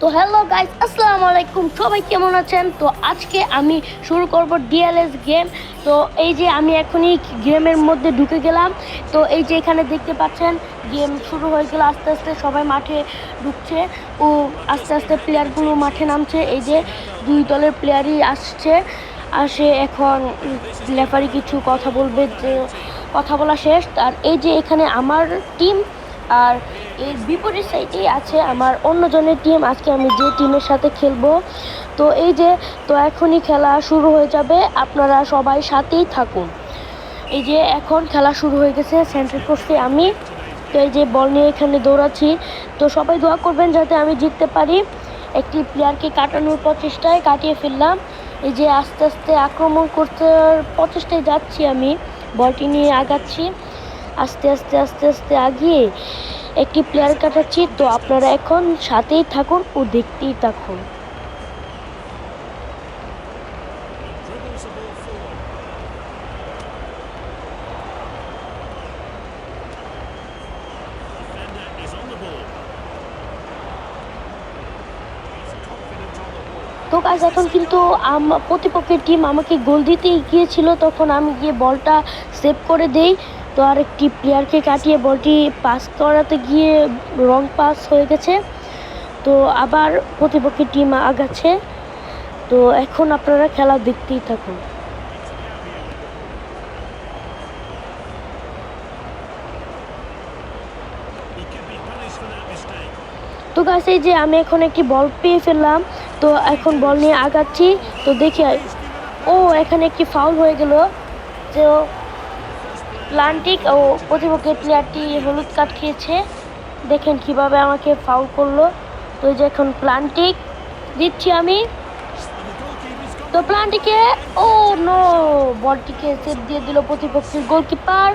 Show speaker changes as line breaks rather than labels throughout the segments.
তো hello guys, আসসালামু আলাইকুম। সবাই কেমন আছেন? তো আজকে আমি শুরু করব ডিএলএস গেম। তো এই যে আমি এখনই গেমের মধ্যে ঢুকে গেলাম। তো এই যে এখানে দেখতে পাচ্ছেন গেম শুরু হয়ে গেল। আস্তে আস্তে সবাই মাঠে ঢুকছে ও আস্তে আস্তে প্লেয়ারগুলো মাঠে নামছে। এই যে দুই দলের প্লেয়ারই আসে এখন। রেফারি কিছু কথা বলবে, যে কথা বলা শেষ। আর এই যে এখানে আমার টিম, আর এর বিপরীত সাইডে আছে আমার অন্যজনের টিম। আজকে আমি যে টিমের সাথে খেলবো, তো এই যে তো এখনই খেলা শুরু হয়ে যাবে, আপনারা সবাই সাথেই থাকুন। এই যে এখন খেলা শুরু হয়ে গেছে, সেন্টার করছি আমি। তো এই যে বল নিয়ে এখানে দৌড়াচ্ছি। তো সবাই দোয়া করবেন যাতে আমি জিততে পারি। একটি প্লেয়ারকে কাটানোর প্রচেষ্টায় কাটিয়ে ফেললাম। এই যে আস্তে আস্তে আক্রমণ করতে প্রচেষ্টায় যাচ্ছি, আমি বলটি নিয়ে আগাচ্ছি আস্তে আস্তে আস্তে আস্তে আগিয়ে একটি প্লেয়ার কাটাচ্ছি। তো আপনারা এখন সাথেই থাকুন ও দেখতেই থাকুন। তো গাইস, এখন কিন্তু প্রতিপক্ষের টিম আমাকে গোল দিতে গিয়েছিল, তখন আমি গিয়ে বলটা সেভ করে দেই। তো আরেকটি প্লেয়ারকে কাটিয়ে বলটি পাস করাতে গিয়ে রং পাস হয়ে গেছে। তো আবার প্রতিপক্ষের টিম আগাচ্ছে। তো এখন আপনারা খেলা দেখতেই থাকুন। তো গাইস, এই যে আমি এখন একটি বল পেয়ে ফেললাম। তো এখন বল নিয়ে আগাচ্ছি। তো দেখি, ও এখানে একটি ফাউল হয়ে গেল। তো প্লান্টিক ও প্রতিপক্ষের প্লেয়ারটি হলুদ কার্ড খেয়েছে। দেখেন কিভাবে আমাকে ফাউল করলো। তো এই যে এখন প্লান্টিক দিচ্ছি আমি। তো প্লান্টিকে, ও নো, বলটিকে সেভ দিয়ে দিল প্রতিপক্ষের গোলকিপার।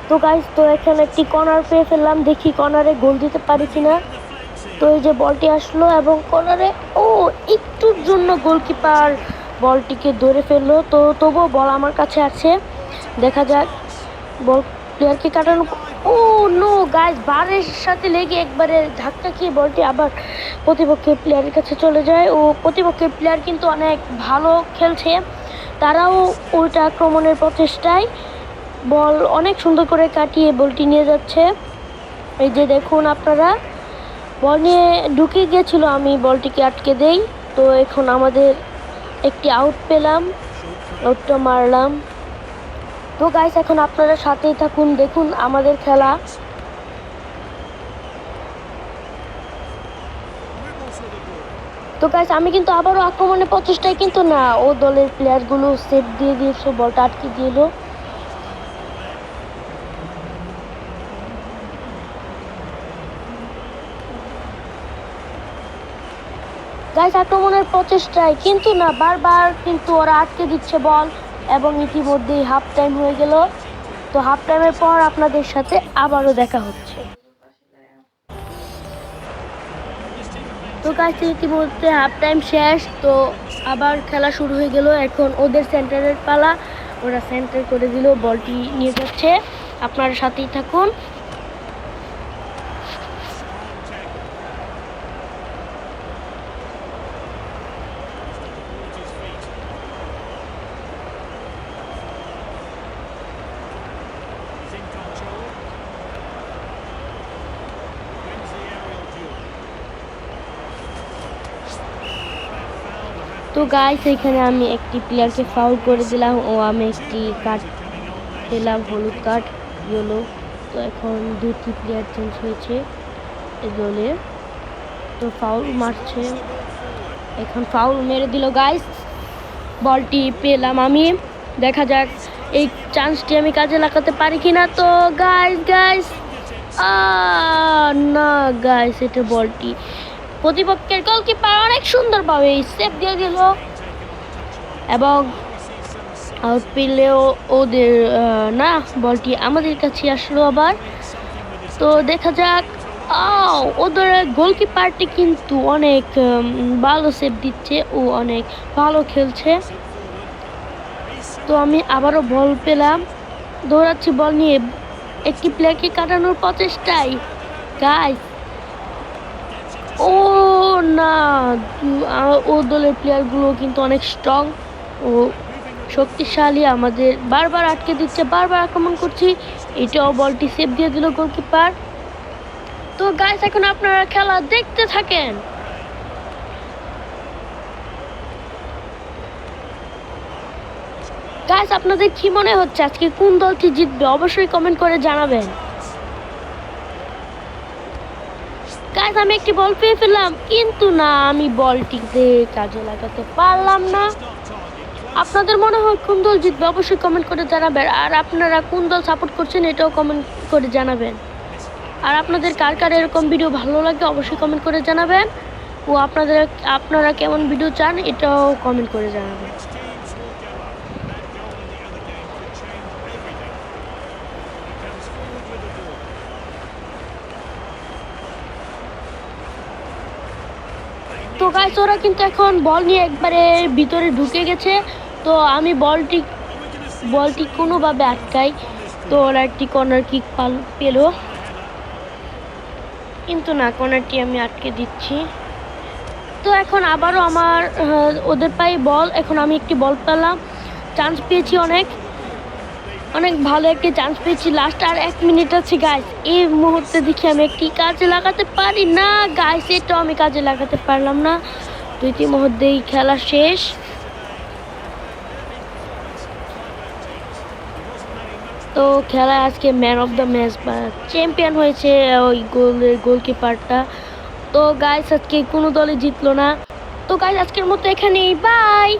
তো গাইস, তো এখানে একটি কর্নার পেয়ে ফেললাম, দেখি কর্নারে গোল দিতে পারি কিনা। তো এই যে বলটি আসলো এবং কর্নারে, ও একটুর জন্য গোলকিপার বলটিকে ধরে ফেললো। তো তবুও বল আমার কাছে আছে, দেখা যাক। বল প্লেয়ারকে কাটানো, ও নো গাইস, বারের সাথে লেগে একবারে ধাক্কা খেয়ে বলটি আবার প্রতিপক্ষের প্লেয়ারের কাছে চলে যায়। ও প্রতিপক্ষের প্লেয়ার কিন্তু অনেক ভালো খেলছে, তারাও উল্টা আক্রমণের প্রচেষ্টায় বল অনেক সুন্দর করে কাটিয়ে বলটি নিয়ে যাচ্ছে। এই যে দেখুন আপনারা, বল নিয়ে ঢুকে গিয়েছিল, আমি বলটিকে আটকে দেই। তো এখন আমাদের একটি আউট পেলাম, আউটটা মারলাম। তো গাইস, এখন আপনারা সাথেই থাকুন, দেখুন আমাদের খেলা। তো গাইস, আমি কিন্তু আবারও আক্রমণের প্রচেষ্টায়, কিন্তু না, ও দলের প্লেয়ারগুলো সেভ দিয়ে দিয়েছে, বলটা আটকে দিল। গাইস, আক্রমণের প্রচেষ্টায়, কিন্তু না, বারবার কিন্তু ওরা আটকে দিচ্ছে বল। এবং ইতিমধ্যেই হাফ টাইম হয়ে গেল। তো হাফ টাইমের পর আপনাদের সাথে আবারও দেখা হচ্ছে। তো গাইস, ইতিমধ্যে হাফ টাইম শেষ। তো আবার খেলা শুরু হয়ে গেল। এখন ওদের সেন্টারের পালা, ওরা সেন্টার করে দিল, বলটি নিয়ে যাচ্ছে। আপনার সাথেই থাকুন। তো গাইস, এখানে আমি একটি প্লেয়ারকে ফাউল করে দিলাম ও আমি একটি কার্ড পেলাম, হলুদ কার্ড, ইয়েলো। তো এখন দুটি প্লেয়ার চেঞ্জ হয়েছে এই দলে। তো ফাউল মারছে, এখন ফাউল মেরে দিল গাইস। বলটি পেলাম আমি, দেখা যাক এই চান্সটি আমি কাজে লাগাতে পারি কিনা। তো গাইস গাইস, না গাইস, এটা বলটি প্রতিপক্ষের গোলকিপার অনেক সুন্দরভাবে সেভ দিয়ে দিল এবং আউট পেলেও ওদের না, বলটি আমাদের কাছে আসলো আবার। তো দেখা যাক, ওদের গোলকিপারটি কিন্তু অনেক ভালো সেভ দিচ্ছে, ও অনেক ভালো খেলছে। তো আমি আবারও বল পেলাম, দৌড়াচ্ছি বল নিয়ে একটি প্লেয়ারকে কাটানোর প্রচেষ্টায়। গাইস, ও না, ও দলের প্লেয়ারগুলো কিন্তু অনেক স্ট্রং ও শক্তিশালী, আমাদের বারবার আটকে দিচ্ছে, বারবার আক্রমণ করছি, এটাও বলটি সেভ দিয়ে দিল গোলকিপার। তো গাইস এখন আপনারা খেলা দেখতে থাকেন। গাইস আপনাদের কি মনে হচ্ছে আজকে কোন দলটি জিতবে অবশ্যই কমেন্ট করে জানাবেন। গাইস আমি একটি বল পেয়ে ফেললাম, কিন্তু না আমি বলটিতে কাজে লাগাতে পারলাম না। আপনাদের মনে হয় কোন দল জিতবে অবশ্যই কমেন্ট করে জানাবেন, আর আপনারা কোন দল সাপোর্ট করছেন এটাও কমেন্ট করে জানাবেন। আর আপনাদের কার কার এরকম ভিডিও ভালো লাগে অবশ্যই কমেন্ট করে জানাবেন, ও আপনারা কেমন ভিডিও চান এটাও কমেন্ট করে জানাবেন। তো গাইস ওরা কিন্তু এখন বল নিয়ে একবারে ভিতরে ঢুকে গেছে। তো আমি বলটি কোনোভাবে আটকাই, তো ওরা একটি কর্নার কিক পেল, কিন্তু না কর্নারটি আমি আটকে দিচ্ছি। তো এখন আবারও আমার ওদের পায়ে বল, এখন আমি একটি বল পেলাম, চান্স পেয়েছি, অনেক অনেক ভালো একটি চান্স পেয়েছি। লাস্ট আর 1 মিনিট আছে গাইস, এই মুহূর্তে দেখি আমি একটি কাজে লাগাতে পারি না গাইস, এটাও আমি কাজে লাগাতে পারলাম না। তো ইতিমধ্যেই খেলা শেষ। তো খেলায় আজকে ম্যান অফ দ্য ম্যাচ বা চ্যাম্পিয়ন হয়েছে ওই গোলকিপারটা। তো গাইস আজকে কোনো দলে জিতলো না। তো গাইস আজকের মতো এখানেই, বাই।